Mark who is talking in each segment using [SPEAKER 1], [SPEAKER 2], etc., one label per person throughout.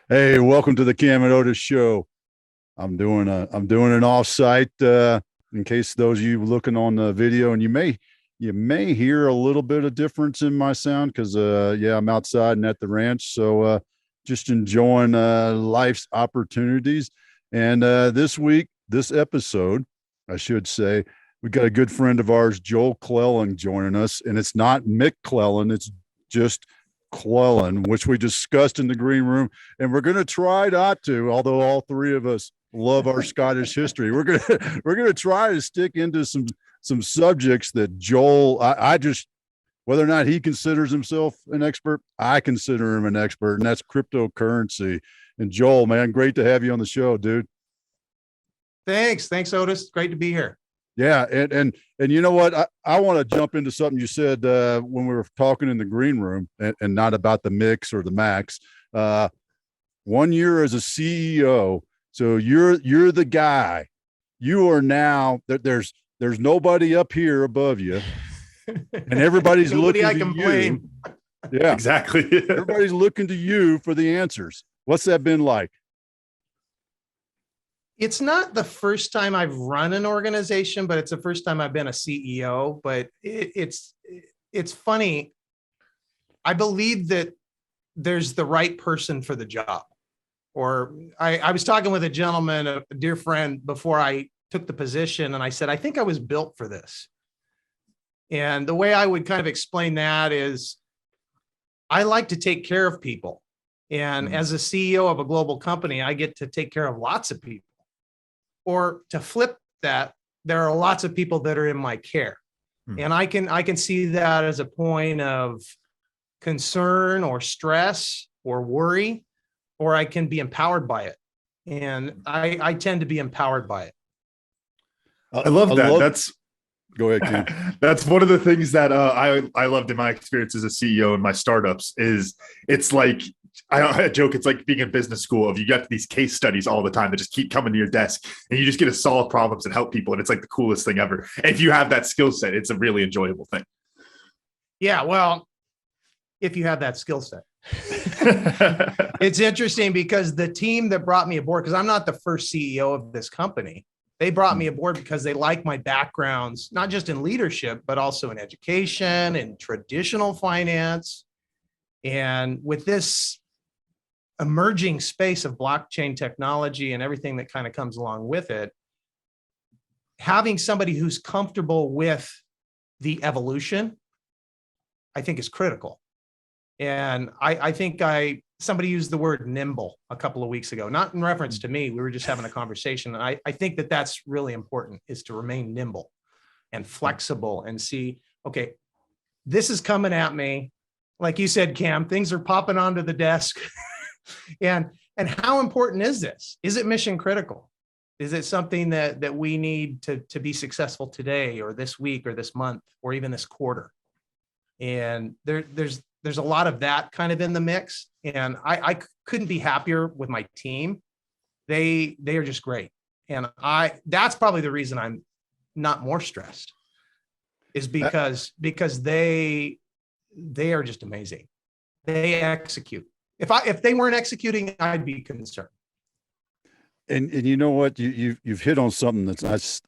[SPEAKER 1] Hey, welcome to the Cam and Otis show. I'm doing an offsite in case those of you looking on the video, and you may hear a little bit of difference in my sound because yeah, I'm outside and at the ranch, so just enjoying life's opportunities. And this episode, I should say, we got a good friend of ours, Joel Clelland, joining us, and it's not Mick Clelland, it's just Clelland, which we discussed in the green room, and we're going to try not to, although all three of us love our Scottish history. We're gonna try to stick into some subjects that Joel, I just, whether or not he considers himself an expert, I consider him an expert, and that's cryptocurrency. And Joel, man, great to have you on the show, dude.
[SPEAKER 2] Thanks, Otis. Great to be here.
[SPEAKER 1] Yeah, and you know what? I want to jump into something you said when we were talking in the green room, and not about the mix or the max. 1 year as a CEO, so you're the guy. You are now that there's nobody up here above you, and everybody's
[SPEAKER 2] Nobody
[SPEAKER 1] looking
[SPEAKER 2] I
[SPEAKER 1] to
[SPEAKER 2] can
[SPEAKER 1] you.
[SPEAKER 2] blame.
[SPEAKER 1] Yeah,
[SPEAKER 3] Exactly.
[SPEAKER 1] everybody's looking to you for the answers. What's that been like?
[SPEAKER 2] It's not the first time I've run an organization, but it's the first time I've been a CEO. But it's funny. I believe that there's the right person for the job. Or I was talking with a gentleman, a dear friend, before I took the position, and I said, I think I was built for this. And the way I would kind of explain that is I like to take care of people. And as a CEO of a global company, I get to take care of lots of people. Or to flip that, there are lots of people that are in my care. And I can see that as a point of concern or stress or worry, or I can be empowered by it. And I tend to be empowered by it.
[SPEAKER 3] I love that.
[SPEAKER 1] Go ahead, Ken.
[SPEAKER 3] That's one of the things that I loved in my experience as a CEO in my startups is it's like I joke, it's like being in business school of you got these case studies all the time that just keep coming to your desk and you just get to solve problems and help people. And it's like the coolest thing ever. And if you have that skill set, it's a really enjoyable thing.
[SPEAKER 2] Yeah, well, if you have that skill set. It's interesting because the team that brought me aboard, because I'm not the first CEO of this company, they brought me aboard because they like my backgrounds, not just in leadership, but also in education and traditional finance. And with this emerging space of blockchain technology and everything that kind of comes along with it, having somebody who's comfortable with the evolution, I think is critical. And I think somebody used the word nimble a couple of weeks ago, not in reference to me. We were just having a conversation. And I think that that's really important, is to remain nimble and flexible and see, okay, this is coming at me. Like you said, Cam, things are popping onto the desk. and how important is this? Is it mission critical? Is it something that we need to be successful today or this week or this month or even this quarter? And there's a lot of that kind of in the mix. And I couldn't be happier with my team. They are just great. And that's probably the reason I'm not more stressed, is because they are just amazing. They execute. If they weren't executing, I'd be concerned.
[SPEAKER 1] And you know what, you've hit on something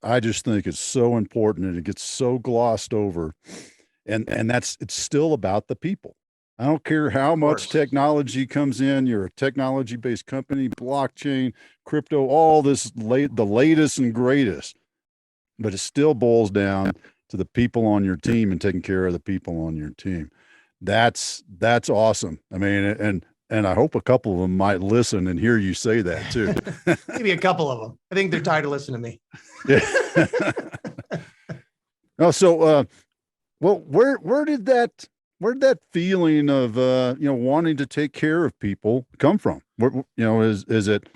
[SPEAKER 1] I just think is so important, and it gets so glossed over, and it's still about the people. I don't care how much technology comes in. You're a technology-based company, blockchain, crypto, all this the latest and greatest, but it still boils down to the people on your team and taking care of the people on your team. That's awesome. I mean, and I hope a couple of them might listen and hear you say that too.
[SPEAKER 2] Maybe a couple of them. I think they're tired of listening to me.
[SPEAKER 1] Yeah. No, so well, where did that feeling of wanting to take care of people come from? Is it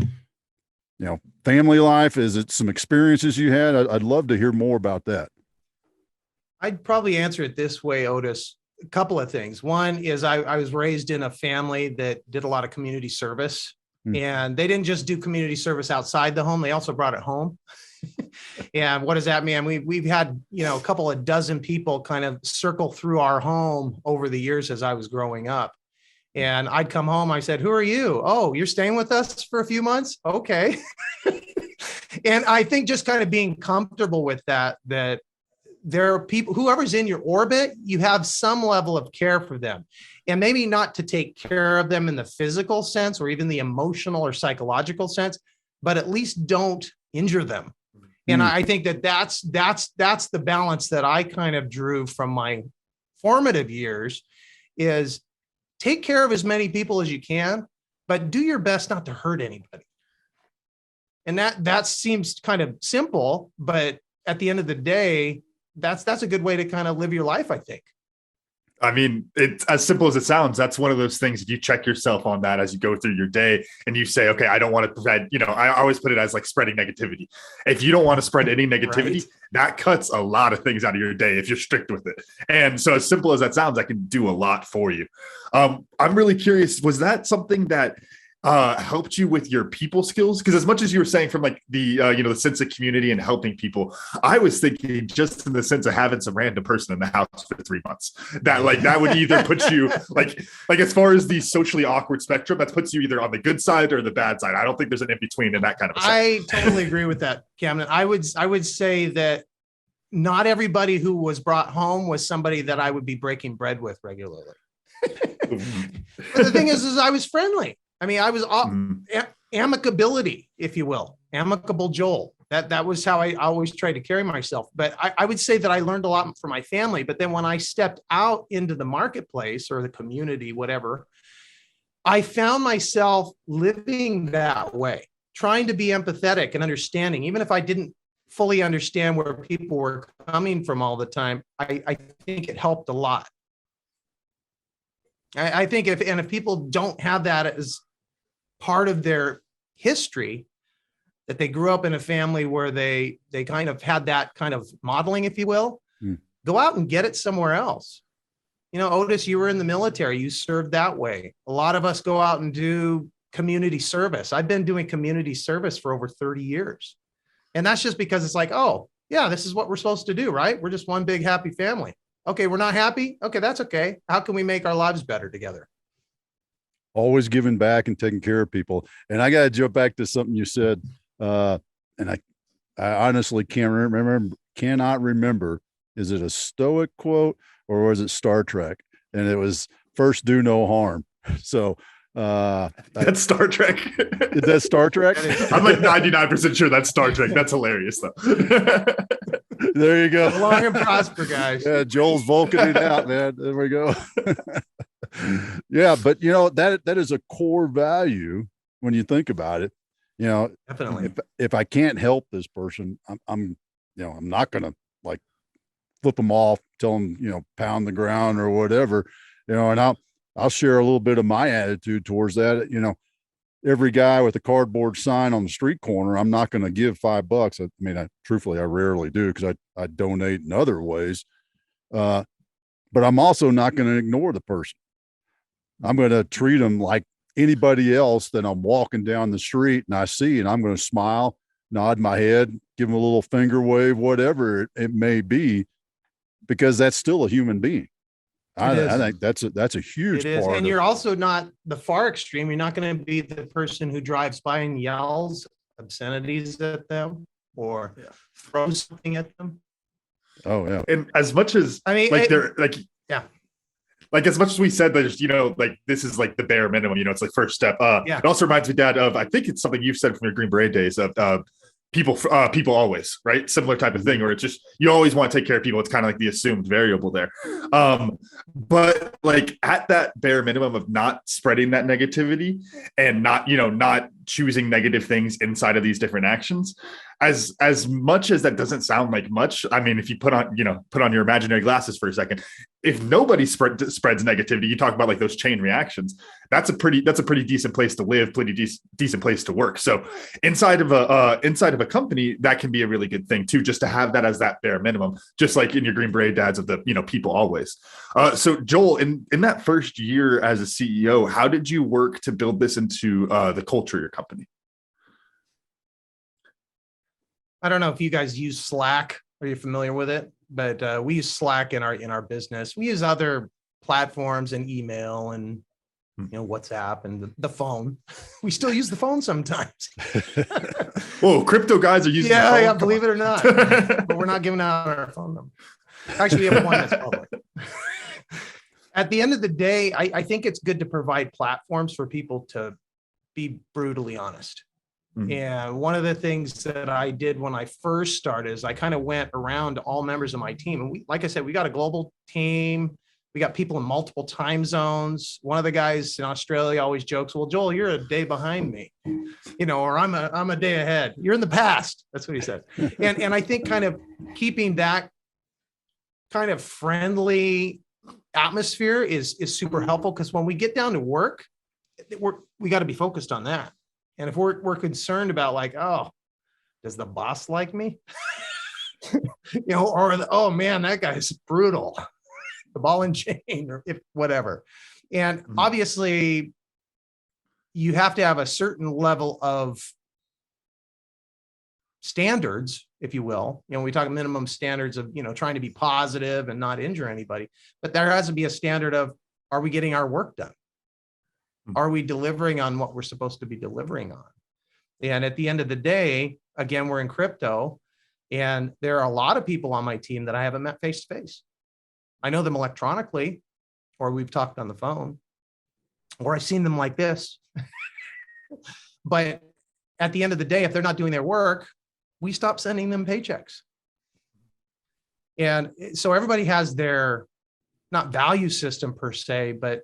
[SPEAKER 1] family life? Is it some experiences you had? I'd love to hear more about that.
[SPEAKER 2] I'd probably answer it this way, Otis. A couple of things. One is I was raised in a family that did a lot of community service, and they didn't just do community service outside the home. They also brought it home. And what does that mean? We've had, a couple of dozen people kind of circle through our home over the years as I was growing up. And I'd come home. I said, "Who are you?" "Oh, you're staying with us for a few months?" "Okay." And I think just kind of being comfortable with that there are people, whoever's in your orbit, you have some level of care for them. And maybe not to take care of them in the physical sense or even the emotional or psychological sense, but at least don't injure them. And I think that's the balance that I kind of drew from my formative years, is take care of as many people as you can, but do your best not to hurt anybody. And that seems kind of simple, but at the end of the day, that's a good way to kind of live your life, I think.
[SPEAKER 3] I mean, it's as simple as it sounds. That's one of those things. If you check yourself on that as you go through your day and you say, okay, I don't want to prevent, I always put it as like spreading negativity. If you don't want to spread any negativity, right, that cuts a lot of things out of your day if you're strict with it. And so as simple as that sounds, I can do a lot for you. I'm really curious, was that something that helped you with your people skills? Because as much as you were saying from like the the sense of community and helping people, I was thinking just in the sense of having some random person in the house for 3 months, that would either put you like as far as the socially awkward spectrum, that puts you either on the good side or the bad side. I don't think there's an in between in that kind of a sense.
[SPEAKER 2] I totally agree with that, Camden. I would say that not everybody who was brought home was somebody that I would be breaking bread with regularly. But the thing is I was friendly. I mean, I was amicability, if you will, amicable Joel. That was how I always tried to carry myself. But I would say that I learned a lot from my family. But then when I stepped out into the marketplace or the community, whatever, I found myself living that way, trying to be empathetic and understanding, even if I didn't fully understand where people were coming from all the time. I think it helped a lot. I think if people don't have that as part of their history, that they grew up in a family where they kind of had that kind of modeling, if you will, go out and get it somewhere else. Otis, you were in the military, you served that way. A lot of us go out and do community service. I've been doing community service for over 30 years. And that's just because it's like, oh yeah, this is what we're supposed to do, right? We're just one big happy family. Okay, we're not happy. Okay, that's okay. How can we make our lives better together?
[SPEAKER 1] Always giving back and taking care of people. And I got to jump back to something you said. And I honestly cannot remember. Is it a Stoic quote or was it Star Trek? And it was first do no harm. So
[SPEAKER 3] that's Star Trek.
[SPEAKER 1] Is that Star Trek?
[SPEAKER 3] I'm like 99% sure that's Star Trek. That's hilarious though.
[SPEAKER 1] There you go.
[SPEAKER 2] Long and prosper, guys.
[SPEAKER 1] Yeah, Joel's Vulcaning out, man. There we go. Yeah, but that is a core value when you think about it.
[SPEAKER 2] Definitely.
[SPEAKER 1] If I can't help this person, I'm not gonna like flip them off, tell them pound the ground or whatever, and I'll share a little bit of my attitude towards that. Every guy with a cardboard sign on the street corner, I'm not going to give $5. I mean, truthfully, I rarely do because I donate in other ways. But I'm also not going to ignore the person. I'm going to treat them like anybody else that I'm walking down the street and I see, and I'm going to smile, nod my head, give them a little finger wave, whatever it may be, because that's still a human being. I think that's a huge part.
[SPEAKER 2] And you're also not the far extreme. You're not going to be the person who drives by and yells obscenities at them or throws something at them.
[SPEAKER 1] Oh yeah.
[SPEAKER 3] And as much as like as much as we said that, this is like the bare minimum, it's like first step. It also reminds me, Dad, of, I think it's something you've said from your Green Beret days of people always, right? Similar type of thing where it's just, you always want to take care of people. It's kind of like the assumed variable there. But like at that bare minimum of not spreading that negativity and not choosing negative things inside of these different actions, as much as that doesn't sound like much, I mean, if you put on your imaginary glasses for a second, if nobody spreads negativity, you talk about like those chain reactions, that's a pretty decent place to live, pretty decent place to work. So inside of a company, that can be a really good thing too, just to have that as that bare minimum, just like in your Green Beret dads of the, people always. So Joel, in that first year as a CEO, how did you work to build this into the culture of your company?
[SPEAKER 2] I don't know if you guys use Slack. Are you familiar with it? But we use Slack in our business. We use other platforms and email and WhatsApp and the phone. We still use the phone sometimes.
[SPEAKER 3] Whoa, crypto guys are using the phone?
[SPEAKER 2] Yeah, believe it or not. But we're not giving out our phone number. Actually, we have one that's public. At the end of the day, I think it's good to provide platforms for people to be brutally honest.
[SPEAKER 3] Mhm.
[SPEAKER 2] And one of the things that I did when I first started is I kind of went around to all members of my team. And like I said, we got a global team. We got people in multiple time zones. One of the guys in Australia always jokes, well, Joel, you're a day behind me, or I'm a day ahead. You're in the past. That's what he said. And I think kind of keeping that kind of friendly atmosphere is super helpful, because when we get down to work, we got to be focused on that. And if we're concerned about like, oh, does the boss like me? Oh man, that guy's brutal, the ball and chain, or whatever. And obviously you have to have a certain level of standards, if you will. We talk minimum standards of, trying to be positive and not injure anybody, but there has to be a standard of, are we getting our work done? Are we delivering on what we're supposed to be delivering on? And at the end of the day, again, we're in crypto, and there are a lot of people on my team that I haven't met face to face. I know them electronically, or we've talked on the phone, or I've seen them like this. But at the end of the day, if they're not doing their work, we stop sending them paychecks. And so everybody has their, not value system per se, but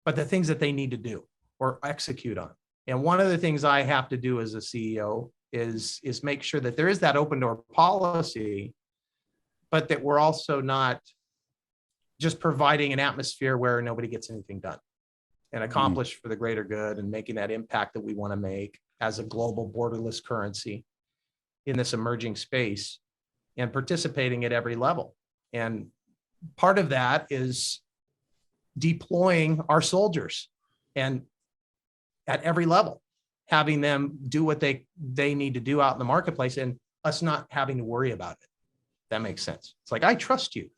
[SPEAKER 2] the things that they need to do or execute on. And one of the things I have to do as a CEO is make sure that there is that open door policy, but that we're also not just providing an atmosphere where nobody gets anything done and accomplished for the greater good, and making that impact that we want to make as a global borderless currency in this emerging space, and participating at every level. And part of that is deploying our soldiers, and at every level, having them do what they need to do out in the marketplace, and us not having to worry about it. That makes sense. It's like, I trust you.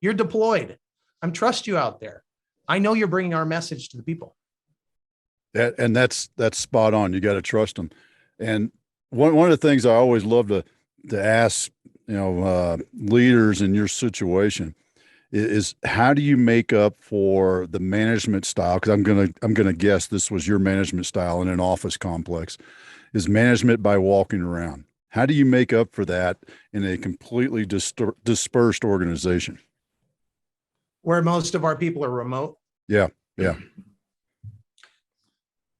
[SPEAKER 2] You're deployed. I trust you out there. I know you're bringing our message to the people.
[SPEAKER 1] That's spot on. You got to trust them. And one of the things I always love to ask, leaders in your situation is how do you make up for the management style? Because I'm gonna guess this was your management style in an office complex, is management by walking around. How do you make up for that in a completely dispersed organization
[SPEAKER 2] where most of our people are remote?
[SPEAKER 1] Yeah.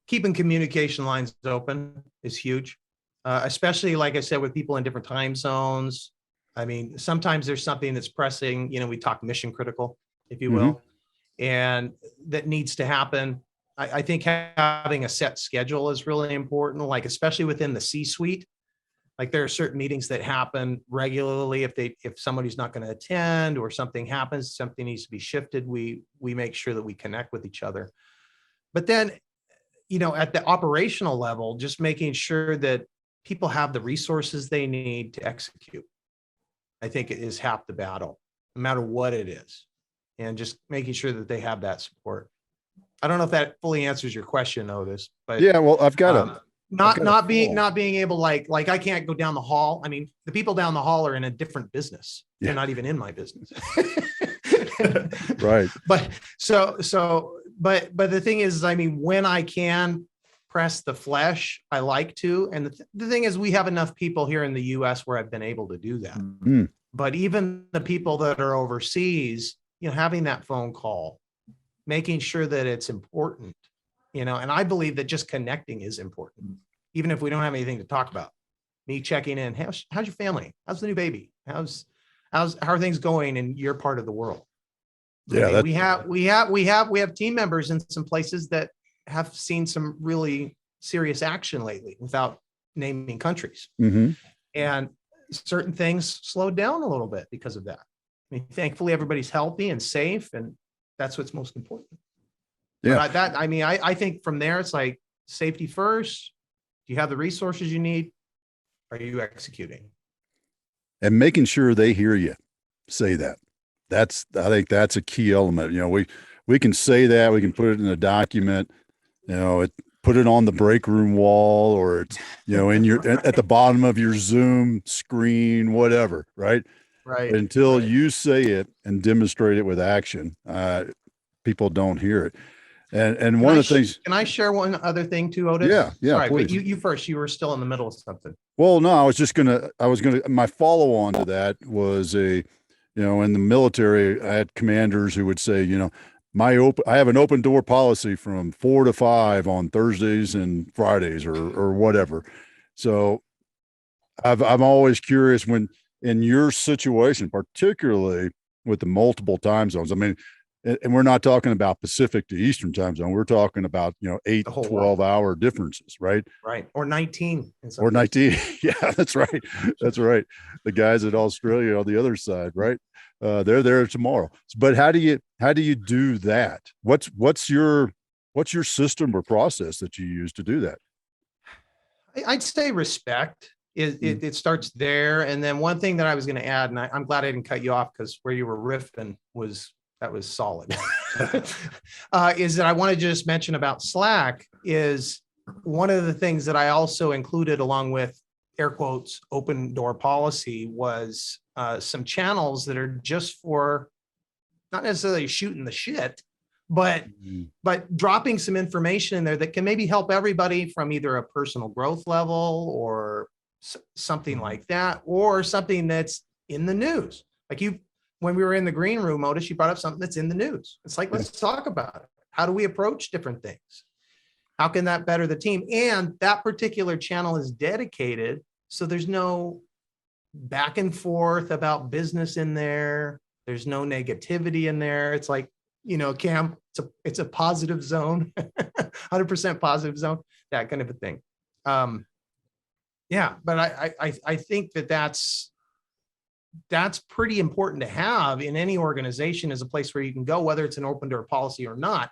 [SPEAKER 2] Keeping communication lines open is huge, especially, like I said, with people in different time zones. I mean, sometimes there's something that's pressing, we talk mission critical, if you will, and that needs to happen. I think having a set schedule is really important, like especially within the C-suite. Like there are certain meetings that happen regularly. If somebody's not going to attend or something happens, something needs to be shifted, we make sure that we connect with each other. But then, at the operational level, just making sure that people have the resources they need to execute, I think it is half the battle, no matter what it is, and just making sure that they have that support. I don't know if that fully answers your question, Otis, but
[SPEAKER 1] yeah, well, I've got
[SPEAKER 2] not being able, like I can't go down the hall. I mean, the people down the hall are in a different business. They're not even in my business.
[SPEAKER 1] Right.
[SPEAKER 2] But but the thing is, I mean, when I can press the flesh, I like to. And the thing is, we have enough people here in the US where I've been able to do that. But even the people that are overseas, having that phone call, making sure that it's important, and I believe that just connecting is important, even if we don't have anything to talk about. Me checking in, how's your family? How's the new baby? How are things going in your part of the world?
[SPEAKER 1] Yeah,
[SPEAKER 2] we have team members in some places that have seen some really serious action lately, without naming countries. And certain things slowed down a little bit because of that. I mean, thankfully everybody's healthy and safe, and that's what's most important.
[SPEAKER 1] Yeah.
[SPEAKER 2] I think from there, it's like safety first. Do you have the resources you need? Are you executing?
[SPEAKER 1] And making sure they hear you say that. I think that's a key element. we can say that, we can put it in a document, put it on the break room wall, or it's, in your, at the bottom of your Zoom screen, whatever. Right.
[SPEAKER 2] Right.
[SPEAKER 1] But until
[SPEAKER 2] right.
[SPEAKER 1] you say it and demonstrate it with action, people don't hear it. And one of the things,
[SPEAKER 2] can I share one other thing too, Otis?
[SPEAKER 1] Yeah,
[SPEAKER 2] Sorry,
[SPEAKER 1] please.
[SPEAKER 2] but you first, you were still in the middle of something.
[SPEAKER 1] Well, no, my follow on to that was in the military, I had commanders who would say, I have an open door policy from 4 to 5 on Thursdays and Fridays or whatever. So I'm always curious when in your situation, particularly with the multiple time zones. I mean, and we're not talking about Pacific to Eastern time zone. We're talking about, 8, 12-hour differences, right?
[SPEAKER 2] Right. Or 19.
[SPEAKER 1] Or 19. Yeah, that's right. That's right. The guys at Australia on the other side, right? They're there tomorrow. But how do you do that? What's your system or process that you use to do that?
[SPEAKER 2] I'd say respect. It starts there. And then one thing that I was going to add, and I'm glad I didn't cut you off, because where you were riffing was solid, is that I want to just mention about Slack is one of the things that I also included along with air quotes, open door policy was some channels that are just for not necessarily shooting the shit, but dropping some information in there that can maybe help everybody from either a personal growth level or something like that, or something that's in the news. Like when we were in the green room, Otis, you brought up something that's in the news. It's like, let's talk about it. How do we approach different things? How can that better the team? And that particular channel is dedicated, so there's no back and forth about business in there. There's no negativity in there. It's like, Cam, it's a positive zone, 100% positive zone, that kind of a thing. Yeah, but I think that's pretty important to have in any organization, as a place where you can go, whether it's an open door policy or not.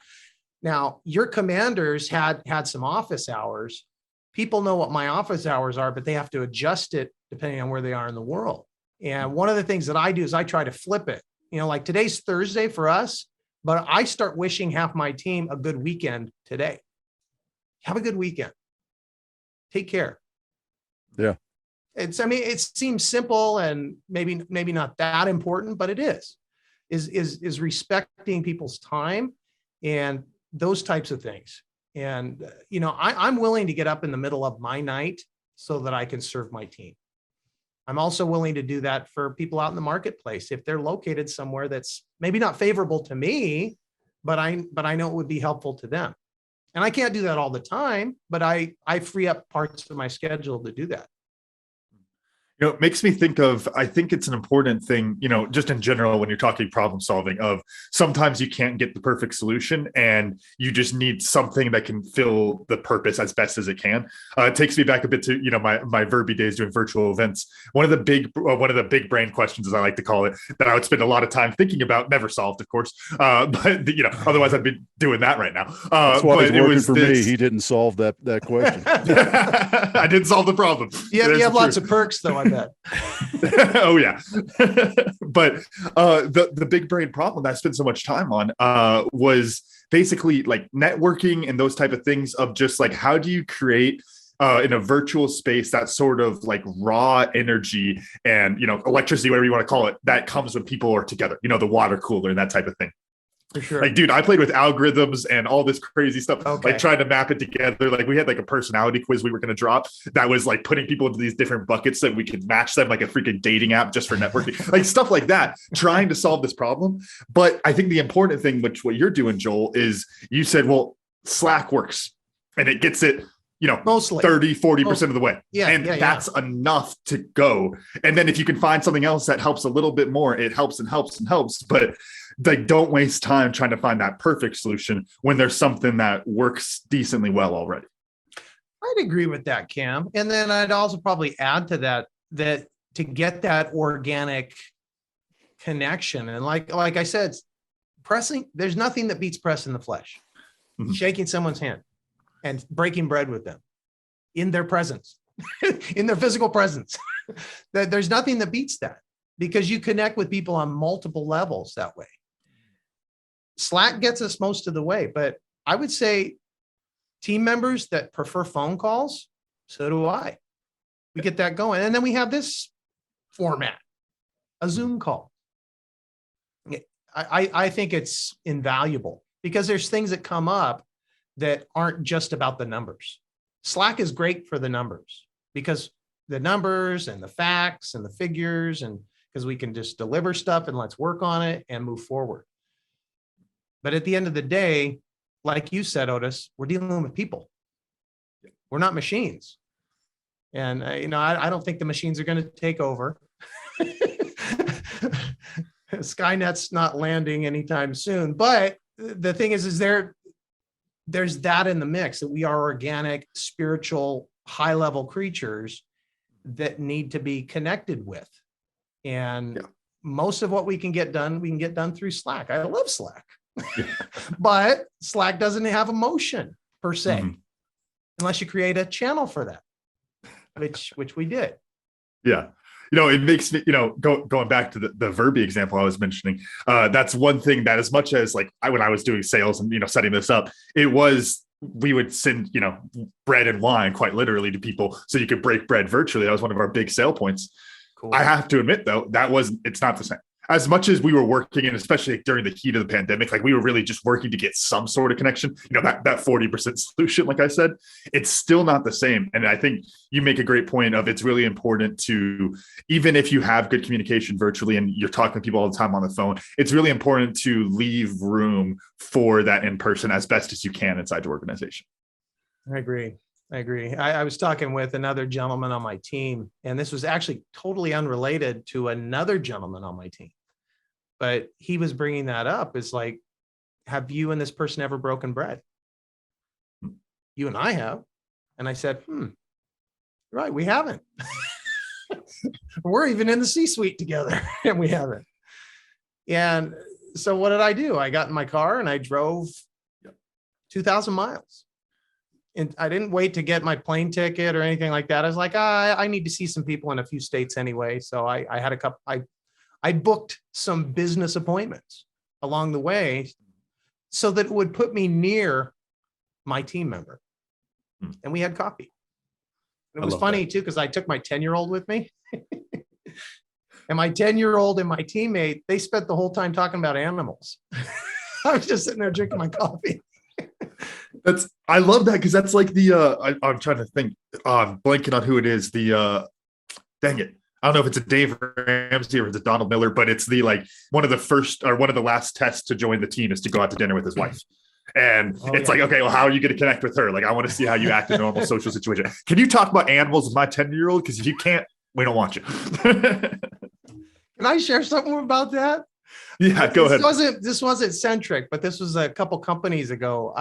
[SPEAKER 2] Now, your commanders had some office hours. People know what my office hours are, but they have to adjust it depending on where they are in the world. And one of the things that I do is I try to flip it. Like today's Thursday for us, but I start wishing half my team a good weekend today. Have a good weekend. Take care.
[SPEAKER 1] Yeah.
[SPEAKER 2] It seems simple and maybe not that important, but it is respecting people's time and those types of things. And, I'm willing to get up in the middle of my night so that I can serve my team. I'm also willing to do that for people out in the marketplace if they're located somewhere that's maybe not favorable to me, but I know it would be helpful to them. And I can't do that all the time, but I free up parts of my schedule to do that.
[SPEAKER 3] It makes me think of, I think it's an important thing, just in general, when you're talking problem solving, of sometimes you can't get the perfect solution and you just need something that can fill the purpose as best as it can. It takes me back a bit to, my Verby days doing virtual events. One of the big brain questions, as I like to call it, that I would spend a lot of time thinking about, never solved, of course. But otherwise I'd be doing that right now.
[SPEAKER 1] That's why it's working for me. He didn't solve that question.
[SPEAKER 3] I didn't solve the problem.
[SPEAKER 2] Yeah, you have lots of perks though, I bet.
[SPEAKER 3] Oh yeah. But the big brain problem that I spent so much time on was basically like networking and those type of things, of just like, how do you create in a virtual space that sort of like raw energy and electricity, whatever you want to call it, that comes when people are together, the water cooler and that type of thing.
[SPEAKER 2] For sure.
[SPEAKER 3] Like, dude, I played with algorithms and all this crazy stuff,
[SPEAKER 2] okay.
[SPEAKER 3] Like trying to map it together. Like we had like a personality quiz we were going to drop that was like putting people into these different buckets that we could match them, like a freaking dating app just for networking, like stuff like that, trying to solve this problem. But I think the important thing, which what you're doing, Joel, is you said, well, Slack works and it gets it,
[SPEAKER 2] mostly
[SPEAKER 3] 30-40% of the way.
[SPEAKER 2] Yeah.
[SPEAKER 3] And that's enough to go. And then if you can find something else that helps a little bit more, it helps and helps and helps. But like, don't waste time trying to find that perfect solution when there's something that works decently well already.
[SPEAKER 2] I'd agree with that, Cam. And then I'd also probably add to that to get that organic connection. And like I said, there's nothing that beats pressing the flesh, shaking someone's hand and breaking bread with them in their presence, in their physical presence. There's nothing that beats that, because you connect with people on multiple levels that way. Slack gets us most of the way, but I would say team members that prefer phone calls, so do I. We get that going. And then we have this format, a Zoom call. I think it's invaluable because there's things that come up that aren't just about the numbers. Slack is great for the numbers because the numbers and the facts and the figures, and because we can just deliver stuff and let's work on it and move forward. But at the end of the day, like you said, Otis, we're dealing with people. We're not machines. And, I don't think the machines are going to take over. Skynet's not landing anytime soon. But the thing is there's that in the mix, that we are organic, spiritual, high-level creatures that need to be connected with. And most of what we can get done through Slack. I love Slack. But Slack doesn't have emotion per se, unless you create a channel for that, which we did.
[SPEAKER 3] Yeah. It makes me, going back to the Verbi example I was mentioning, that's one thing that, as much as when I was doing sales and, setting this up, we would send, bread and wine quite literally to people so you could break bread virtually. That was one of our big sale points. Cool. I have to admit though, it's not the same. As much as we were working, and especially during the heat of the pandemic, we were really just working to get some sort of connection, that 40% solution, like I said, it's still not the same. And I think you make a great point of, it's really important to, even if you have good communication virtually and you're talking to people all the time on the phone, it's really important to leave room for that in person as best as you can inside your organization.
[SPEAKER 2] I agree. I was talking with another gentleman on my team, and this was actually totally unrelated to another gentleman on my team. But he was bringing that up. It's like, have you and this person ever broken bread? You and I have. And I said, right, we haven't. We're even in the C-suite together, and we haven't. And so what did I do? I got in my car and I drove 2,000 miles. And I didn't wait to get my plane ticket or anything like that. I was like, I need to see some people in a few states anyway. So I had a couple, I booked some business appointments along the way so that it would put me near my team member. And we had coffee. And it was funny too, because I took my 10-year-old with me. And my 10-year-old and my teammate, they spent the whole time talking about animals. I was just sitting there drinking my coffee.
[SPEAKER 3] I love that, because that's like I'm trying to think, I'm blanking on who it is. Dang it, I don't know if it's a Dave Ramsey or it's a Donald Miller, but it's one of the first or one of the last tests to join the team is to go out to dinner with his wife. And okay, well, how are you going to connect with her? I want to see how you act in a normal social situation. Can you talk about animals with my 10-year-old? Because if you can't, we don't want you.
[SPEAKER 2] Can I share something about that?
[SPEAKER 3] Yeah, go ahead.
[SPEAKER 2] This wasn't Centric, but this was a couple companies ago.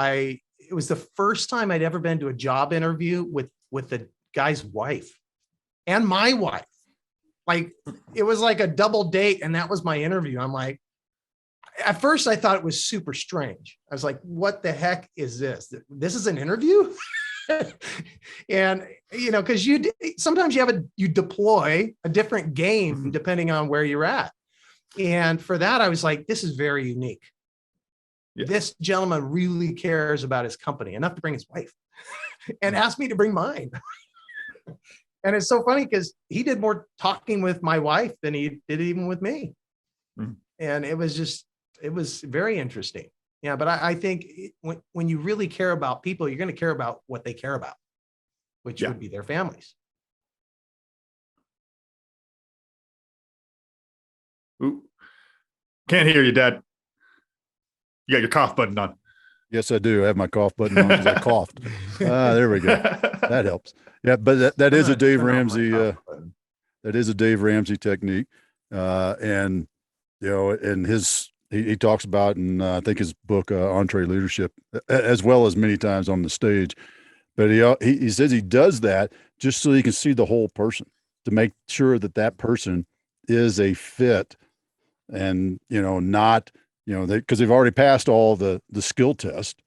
[SPEAKER 2] It was the first time I'd ever been to a job interview with the guy's wife and my wife. It was like a double date, and that was my interview. I'm like, at first I thought it was super strange. I was like, what the heck is this? This is an interview? And because sometimes you deploy a different game depending on where you're at. And for that, I was like, this is very unique. Yeah. This gentleman really cares about his company enough to bring his wife and asked me to bring mine. And it's so funny because he did more talking with my wife than he did even with me. And it was very interesting. Yeah. But I think when you really care about people, you're going to care about what they care about, which would be their families.
[SPEAKER 3] Ooh. Can't hear you, Dad. You got your cough button on.
[SPEAKER 1] Yes, I do. I have my cough button on because I coughed. There we go. That helps. Yeah, but that is a Dave Ramsey. That is a Dave Ramsey technique, and and he talks about in I think his book Entree Leadership, as well as many times on the stage. But he says he does that just so he can see the whole person, to make sure that person is a fit, and not. Because they've already passed all the skill test.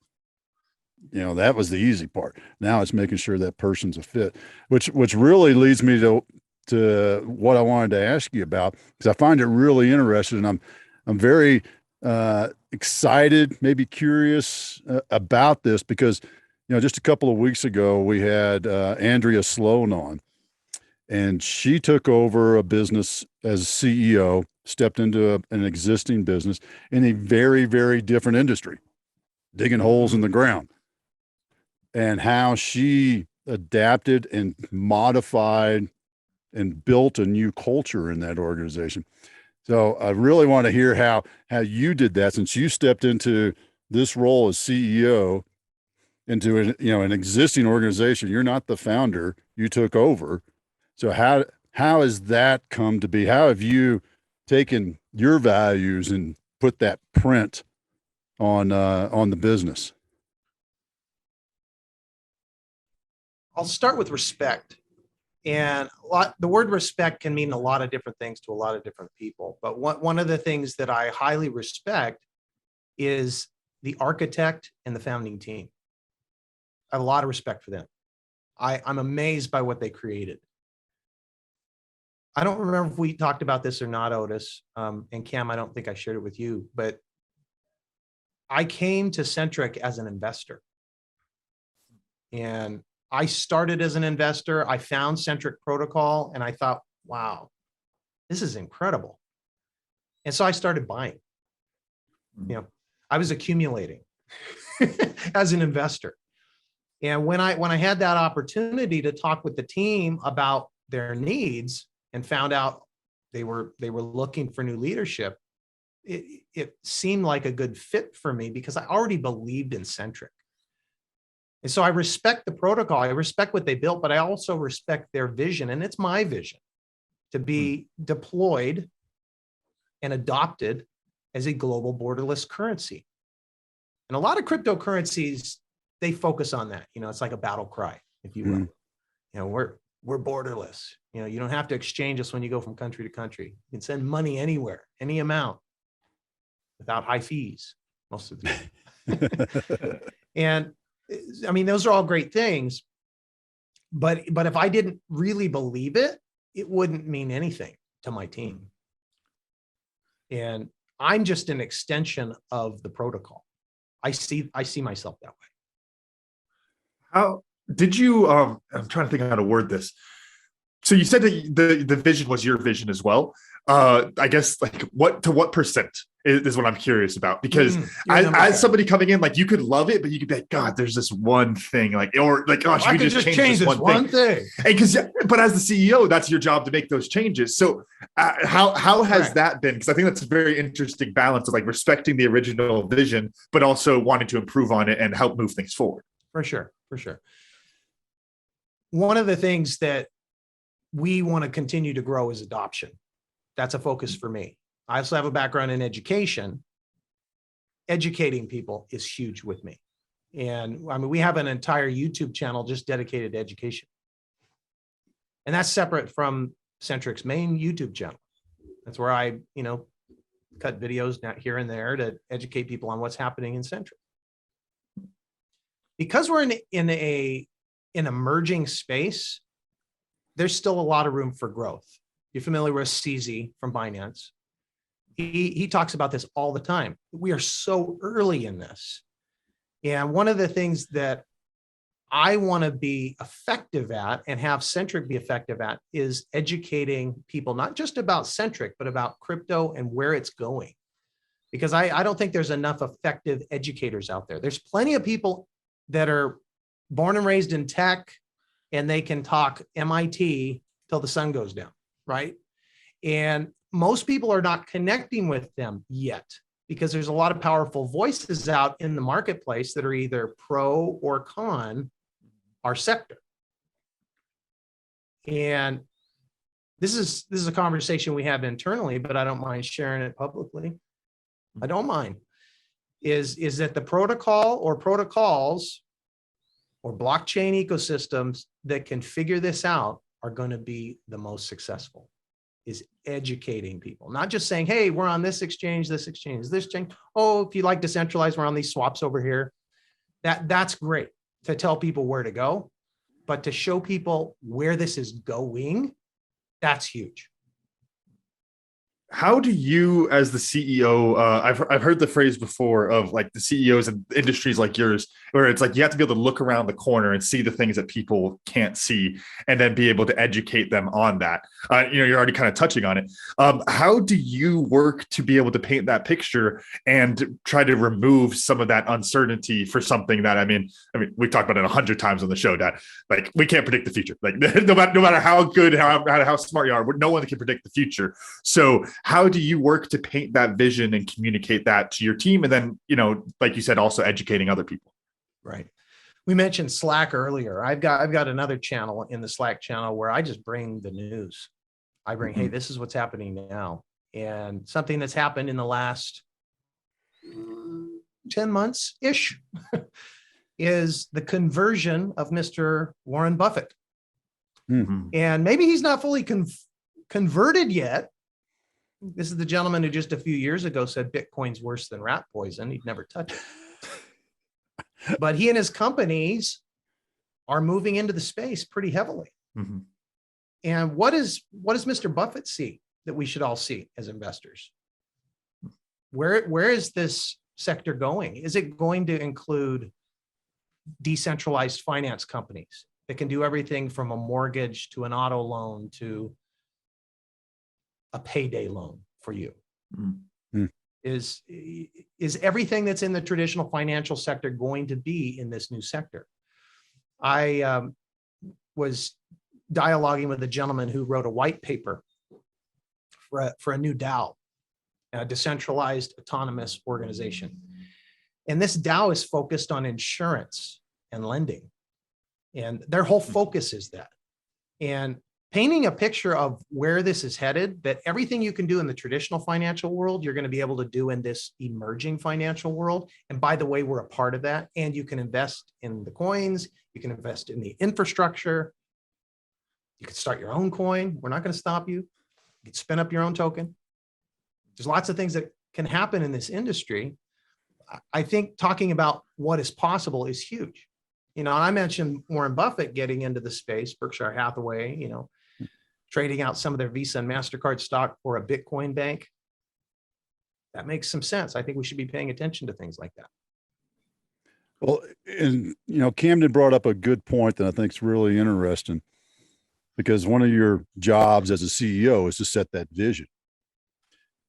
[SPEAKER 1] That was the easy part. Now it's making sure that person's a fit, which really leads me to what I wanted to ask you about, because I find it really interesting. And I'm very excited, maybe curious about this because, just a couple of weeks ago, we had Andrea Sloan on, and she took over a business as CEO, stepped into an existing business in a very, very different industry, digging holes in the ground, and how she adapted and modified and built a new culture in that organization. So I really want to hear how you did that, since you stepped into this role as CEO into an existing organization. You're not the founder, you took over. So how has that come to be? How have you taken your values and put that print on the business?
[SPEAKER 2] I'll start with respect. And the word respect can mean a lot of different things to a lot of different people. But one of the things that I highly respect is the architect and the founding team. I have a lot of respect for them. I'm amazed by what they created. I don't remember if we talked about this or not, Otis. And Cam, I don't think I shared it with you, but I came to Centric as an investor. And I started as an investor. I found Centric Protocol and I thought, wow, this is incredible. And so I started buying. I was accumulating as an investor. And when I had that opportunity to talk with the team about their needs and found out they were looking for new leadership, it seemed like a good fit for me because I already believed in Centric. And so I respect the protocol. I respect what they built, but I also respect their vision. And it's my vision to be deployed and adopted as a global borderless currency. And a lot of cryptocurrencies, they focus on that. It's like a battle cry, if you will. We're borderless. You don't have to exchange us when you go from country to country. You can send money anywhere, any amount, without high fees, most of the time. And I mean, those are all great things, but if I didn't really believe it, it wouldn't mean anything to my team. And I'm just an extension of the protocol. I see myself that way.
[SPEAKER 3] How did you, I'm trying to think how to word this. So you said that the vision was your vision as well. I guess what percent is what I'm curious about, because as somebody coming in, you could love it, but you could be like, God, there's this one thing, gosh, you could just change this one thing. But as the CEO, that's your job to make those changes. So how has that been? Because I think that's a very interesting balance of respecting the original vision, but also wanting to improve on it and help move things forward.
[SPEAKER 2] For sure. One of the things that we want to continue to grow is adoption. That's a focus for me. I also have a background in education. Educating people is huge with me. And I mean, we have an entire YouTube channel just dedicated to education. And that's separate from Centric's main YouTube channel. That's where I, cut videos here and there to educate people on what's happening in Centric. Because we're in an emerging space, there's still a lot of room for growth. You're familiar with CZ from Binance. He talks about this all the time. We are so early in this. And one of the things that I want to be effective at and have Centric be effective at is educating people, not just about Centric, but about crypto and where it's going. Because I don't think there's enough effective educators out there. There's plenty of people that are born and raised in tech and they can talk MIT till the sun goes down, right? And most people are not connecting with them yet because there's a lot of powerful voices out in the marketplace that are either pro or con our sector. And this is a conversation we have internally, but I don't mind sharing it publicly. I don't mind. Is that the protocol or protocols or blockchain ecosystems that can figure this out are going to be the most successful, is educating people, not just saying, hey, we're on this exchange, this exchange, this exchange. Oh, if you like decentralized, we're on these swaps over here. That's great to tell people where to go, but to show people where this is going, that's huge.
[SPEAKER 3] how do you, as the CEO, I've heard the phrase before of like the CEOs in industries like yours, where it's like you have to be able to look around the corner and see the things that people can't see, and then be able to educate them on that. You're already kind of touching on it. How do you work to be able to paint that picture and try to remove some of that uncertainty for something that, I mean, we talked about it 100 times on the show that like we can't predict the future. Like no matter how good, how smart you are, no one can predict the future. So how do you work to paint that vision and communicate that to your team? And then, like you said, also educating other people.
[SPEAKER 2] Right. We mentioned Slack earlier. I've got another channel in the Slack channel where I just bring the news. I bring, hey, this is what's happening now. And something that's happened in the last 10 months ish is the conversion of Mr. Warren Buffett.
[SPEAKER 1] Mm-hmm.
[SPEAKER 2] And maybe he's not fully converted yet. This is the gentleman who just a few years ago said Bitcoin's worse than rat poison. He'd never touch it. But he and his companies are moving into the space pretty heavily.
[SPEAKER 3] Mm-hmm.
[SPEAKER 2] And what does Mr. Buffett see that we should all see as investors? Where is this sector going? Is it going to include decentralized finance companies that can do everything from a mortgage to an auto loan to a payday loan for you?
[SPEAKER 1] Mm-hmm.
[SPEAKER 2] Is everything that's in the traditional financial sector going to be in this new sector? I was dialoguing with a gentleman who wrote a white paper for a new DAO, a decentralized autonomous organization. And this DAO is focused on insurance and lending. And their whole focus is that. And painting a picture of where this is headed, that everything you can do in the traditional financial world, you're going to be able to do in this emerging financial world. And by the way, we're a part of that. And you can invest in the coins, you can invest in the infrastructure. You can start your own coin. We're not going to stop you. You can spin up your own token. There's lots of things that can happen in this industry. I think talking about what is possible is huge. I mentioned Warren Buffett getting into the space, Berkshire Hathaway, trading out some of their Visa and MasterCard stock for a Bitcoin bank. That makes some sense. I think we should be paying attention to things like that.
[SPEAKER 1] Well, and Camden brought up a good point that I think is really interesting, because one of your jobs as a CEO is to set that vision.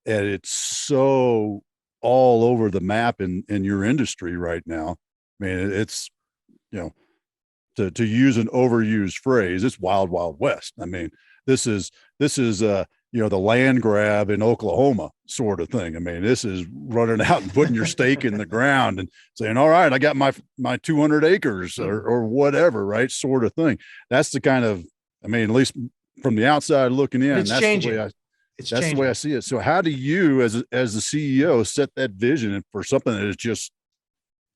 [SPEAKER 1] And it's so all over the map in your industry right now. I mean, it's, to use an overused phrase, it's wild, wild west. I mean, this is the land grab in Oklahoma sort of thing. I mean, this is running out and putting your stake in the ground and saying, all right, I got my 200 acres or whatever, right? Sort of thing. That's the kind of, at least from the outside looking in,
[SPEAKER 2] it's changing.
[SPEAKER 1] That's the way I see it. So how do you as the CEO set that vision for something that is just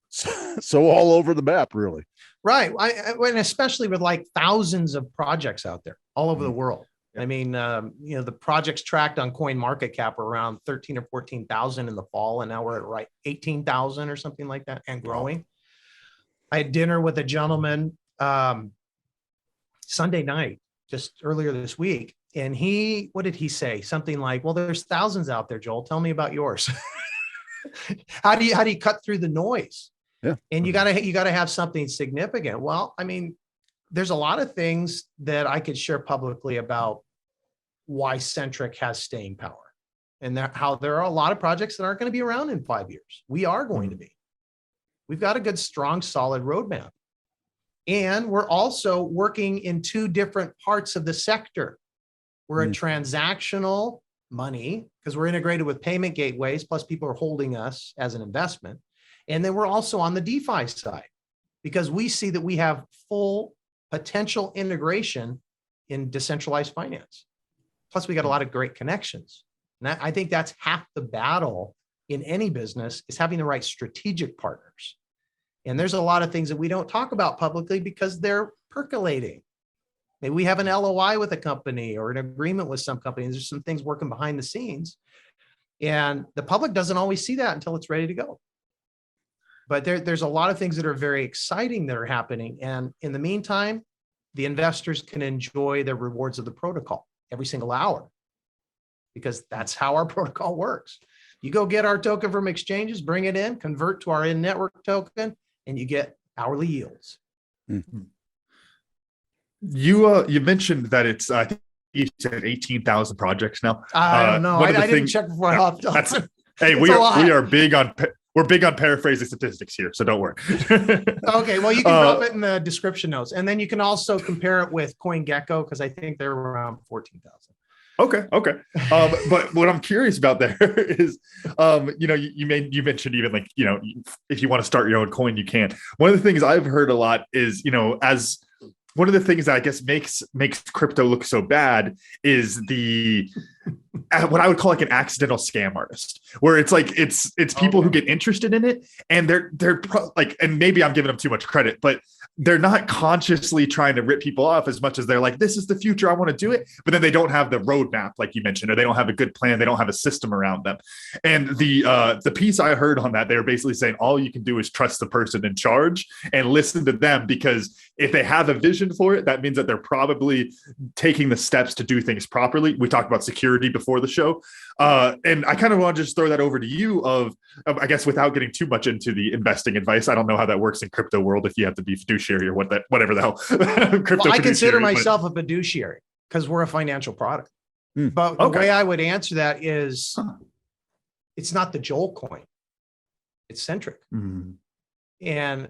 [SPEAKER 1] so all over the map, really?
[SPEAKER 2] Right. And especially with like thousands of projects out there all over the world. I mean, the projects tracked on CoinMarketCap are around 13 or 14,000 in the fall. And now we're at 18,000 or something like that and growing. I had dinner with a gentleman Sunday night, just earlier this week. And what did he say? Something like, well, there's thousands out there, Joel. Tell me about yours. How do you cut through the noise?
[SPEAKER 1] Yeah.
[SPEAKER 2] And you gotta have something significant. Well, there's a lot of things that I could share publicly about why Centric has staying power, and how there are a lot of projects that aren't going to be around in 5 years. We are going to be. We've got a good, strong, solid roadmap. And we're also working in two different parts of the sector. We're a transactional money because we're integrated with payment gateways, plus people are holding us as an investment. And then we're also on the DeFi side because we see that we have full potential integration in decentralized finance. Plus, we got a lot of great connections. And I think that's half the battle in any business, is having the right strategic partners. And there's a lot of things that we don't talk about publicly because they're percolating. Maybe we have an LOI with a company or an agreement with some companies. There's some things working behind the scenes. And the public doesn't always see that until it's ready to go. But there's a lot of things that are very exciting that are happening. And in the meantime, the investors can enjoy the rewards of the protocol every single hour. because that's how our protocol works. You go get our token from exchanges, bring it in, convert to our in-network token, and you get hourly yields.
[SPEAKER 3] You mentioned that it's I think you said 18,000 projects now.
[SPEAKER 2] I don't know. I didn't check before I hopped on.
[SPEAKER 3] Hey, we are big on paraphrasing statistics here, so don't worry.
[SPEAKER 2] Okay, well, you can drop it in the description notes, and then you can also compare it with CoinGecko because I think they're around 14,000.
[SPEAKER 3] Okay. But what I'm curious about there is, you mentioned even like, if you want to start your own coin, you can. One of the things I've heard a lot is, as one of the things that I guess makes crypto look so bad is the what I would call like an accidental scam artist, where it's like it's people who get interested in it and they're like, and maybe I'm giving them too much credit, but they're not consciously trying to rip people off as much as they're like, this is the future, I want to do it. But then they don't have the roadmap, like you mentioned, or they don't have a good plan. They don't have a system around them. And the piece I heard on that, they were basically saying all you can do is trust the person in charge and listen to them, because if they have a vision for it, that means that they're probably taking the steps to do things properly. We talked about security before the show. And I kind of want to just throw that over to you I guess without getting too much into the investing advice. I don't know how that works in crypto world, if you have to be fiduciary or whatever the hell. Crypto
[SPEAKER 2] I consider myself a fiduciary because we're a financial product. But the way I would answer that is it's not the Joel coin. It's Centric. And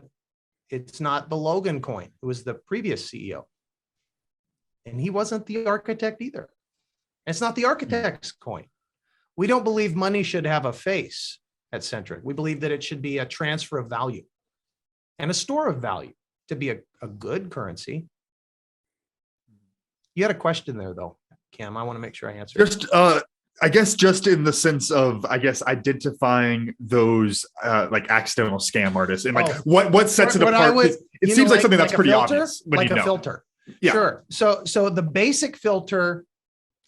[SPEAKER 2] it's not the Logan coin. It was the previous CEO. And he wasn't the architect either. And it's not the architect's coin. We don't believe money should have a face at Centric. We believe that it should be a transfer of value and a store of value to be a good currency. You had a question there, though, Cam. I want to make sure I answer.
[SPEAKER 3] I guess just in the sense of, identifying those like accidental scam artists and like what sets it apart. It seems like something that's pretty obvious.
[SPEAKER 2] Like a filter. Yeah. Sure. So the basic filter,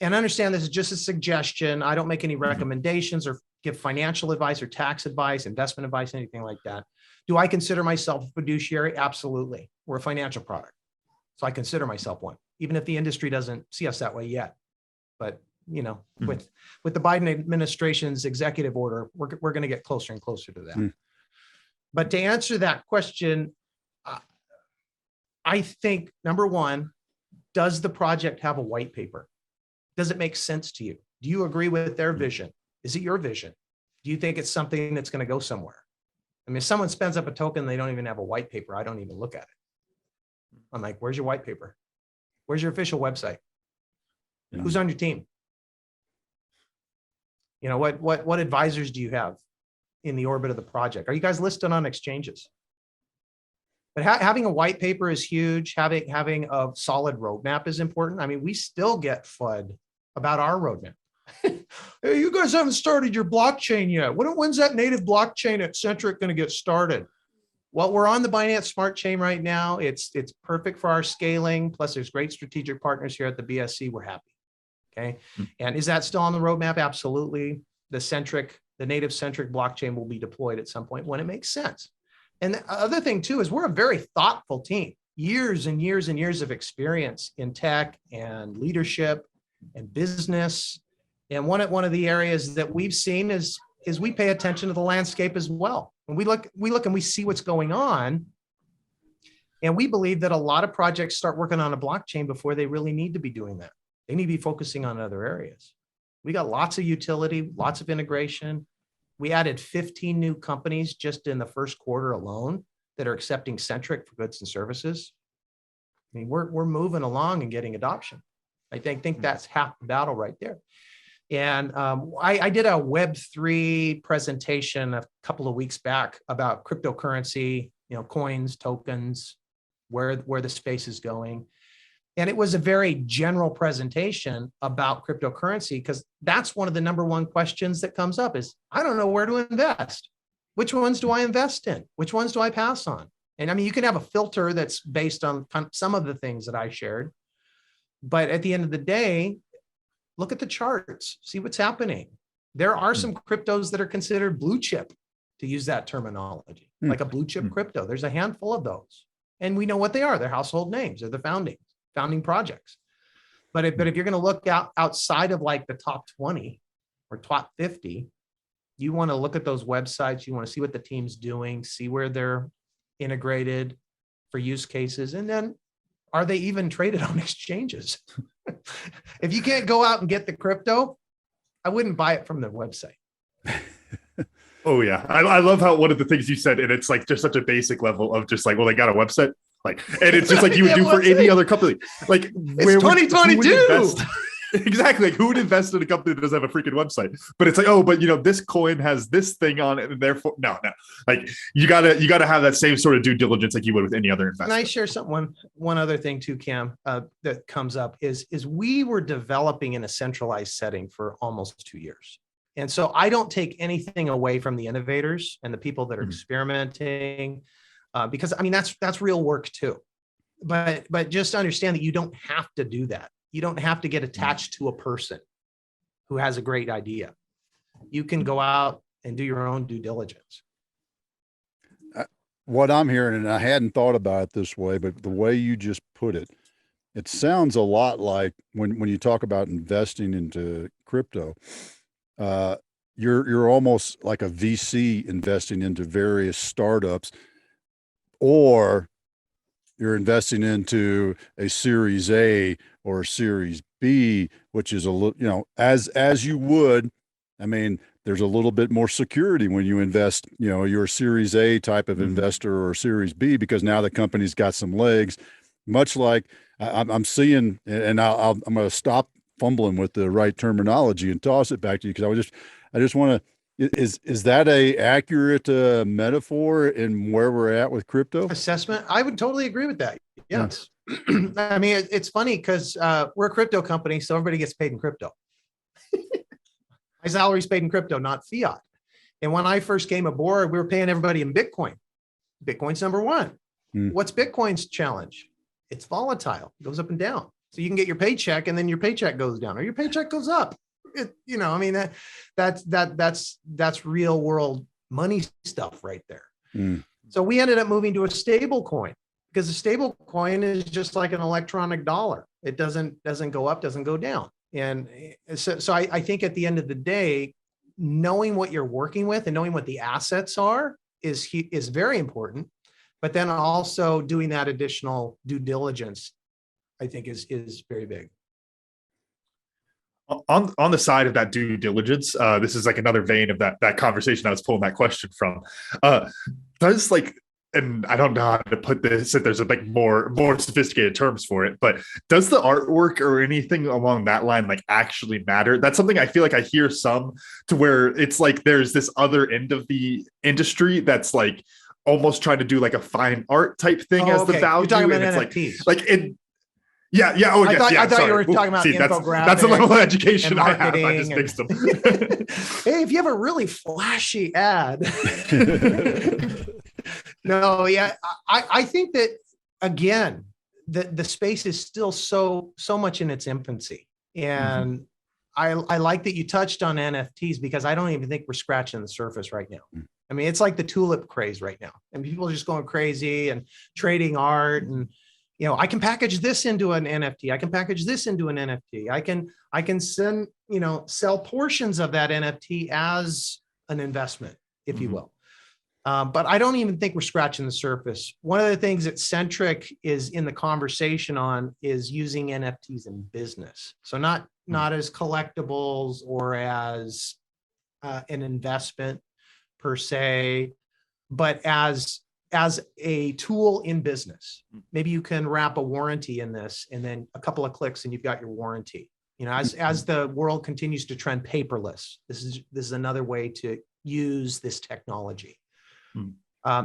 [SPEAKER 2] and understand this is just a suggestion. I don't make any recommendations or give financial advice or tax advice, investment advice, anything like that. Do I consider myself a fiduciary? Absolutely. We're a financial product. So I consider myself one, even if the industry doesn't see us that way yet. But, with the Biden administration's executive order, we're going to get closer and closer to that. But to answer that question, I think, number one, does the project have a white paper? Does it make sense to you? Do you agree with their vision? Is it your vision? Do you think it's something that's going to go somewhere? I mean, if someone spends up a token, they don't even have a white paper, I don't even look at it. I'm like, where's your white paper? Where's your official website? Who's on your team? What advisors do you have in the orbit of the project? Are you guys listed on exchanges? But having a white paper is huge. Having a solid roadmap is important. I mean, we still get FUD about our roadmap. Hey, you guys haven't started your blockchain yet. When's that native blockchain at Centric going to get started? Well, we're on the Binance Smart Chain right now. It's perfect for our scaling. Plus, there's great strategic partners here at the BSC. We're happy. Okay. And is that still on the roadmap? Absolutely. The native Centric blockchain will be deployed at some point when it makes sense. And the other thing too is we're a very thoughtful team, years and years and years of experience in tech and leadership and business. And one of the areas that we've seen is we pay attention to the landscape as well. And we look and we see what's going on. And we believe that a lot of projects start working on a blockchain before they really need to be doing that. They need to be focusing on other areas. We got lots of utility, lots of integration. We added 15 new companies just in the first quarter alone that are accepting Centric for goods and services. I mean, we're moving along and getting adoption. I think that's half the battle right there. And I did a Web3 presentation a couple of weeks back about cryptocurrency, coins, tokens, where the space is going. And it was a very general presentation about cryptocurrency, because that's one of the number one questions that comes up is, I don't know where to invest. Which ones do I invest in? Which ones do I pass on? And I mean, you can have a filter that's based on some of the things that I shared. But at the end of the day, look at the charts, see what's happening. There are some cryptos that are considered blue chip, to use that terminology, like a blue chip crypto. There's a handful of those. And we know what they are. They're household names. They're the founding projects. But if you're going to look outside of like the top 20 or top 50, you want to look at those websites. You want to see what the team's doing, see where they're integrated for use cases, and then are they even traded on exchanges? If you can't go out and get the crypto, I wouldn't buy it from their website.
[SPEAKER 3] Oh yeah, I love how one of the things you said, and it's like just such a basic level of just like, well, they got a website, like, and it's just like you would do for any other company. Like,
[SPEAKER 2] it's 2022.
[SPEAKER 3] Exactly. Like, who would invest in a company that doesn't have a freaking website? But it's like, oh, but this coin has this thing on it, and therefore, no. Like, you gotta have that same sort of due diligence like you would with any other investment.
[SPEAKER 2] And I share one other thing too, Cam, that comes up is we were developing in a centralized setting for almost 2 years. And so I don't take anything away from the innovators and the people that are experimenting, because I mean, that's real work too. But just understand that you don't have to do that. You don't have to get attached to a person who has a great idea. You can go out and do your own due diligence.
[SPEAKER 1] What I'm hearing, and I hadn't thought about it this way, but the way you just put it, it sounds a lot like when you talk about investing into crypto, you're almost like a VC investing into various startups, or you're investing into a Series A or a Series B, which is a little, as you would. I mean, there's a little bit more security when you invest. You're a Series A type of investor or a Series B, because now the company's got some legs. Much like I'm seeing, and I'm going to stop fumbling with the right terminology and toss it back to you, because I just want to. Is that a accurate metaphor in where we're at with crypto
[SPEAKER 2] assessment? I would totally agree with that. Yes. Yeah. I mean, it's funny because we're a crypto company, so everybody gets paid in crypto. My salary's paid in crypto, not fiat. And when I first came aboard, we were paying everybody in Bitcoin. Bitcoin's number one. What's Bitcoin's challenge? It's volatile. It goes up and down. So you can get your paycheck, and then your paycheck goes down, or your paycheck goes up. I mean, that's real world money stuff right there. So we ended up moving to a stable coin, because a stable coin is just like an electronic dollar. It doesn't go up, doesn't go down. And so I think at the end of the day, knowing what you're working with and knowing what the assets are is very important. But then also doing that additional due diligence, I think is very big.
[SPEAKER 3] On the side of that due diligence, this is like another vein of that conversation I was pulling that question from. Does and I don't know how to put this, if there's a more sophisticated terms for it, but does the artwork or anything along that line actually matter? That's something I feel like I hear some, to where it's like there's this other end of the industry that's almost trying to do a fine art type thing as the value.
[SPEAKER 2] You're talking about
[SPEAKER 3] and
[SPEAKER 2] NFTs.
[SPEAKER 3] Yeah. Oh,
[SPEAKER 2] I
[SPEAKER 3] yes.
[SPEAKER 2] thought you were talking about infographics.
[SPEAKER 3] That's the level of education I have. I just mixed them.
[SPEAKER 2] Hey, if you have a really flashy ad. No, yeah. I think that, again, the space is still so much in its infancy. And I like that you touched on NFTs, because I don't even think we're scratching the surface right now. I mean, it's like the tulip craze right now, and people are just going crazy and trading art. And I can package this into an NFT. I can package this into an NFT. I can send, sell portions of that NFT as an investment, if you will. But I don't even think we're scratching the surface. One of the things that Centric is in the conversation on is using NFTs in business. So not as collectibles or as an investment per se, but as a tool in business. Maybe you can wrap a warranty in this, and then a couple of clicks and you've got your warranty. As the world continues to trend paperless, this is another way to use this technology.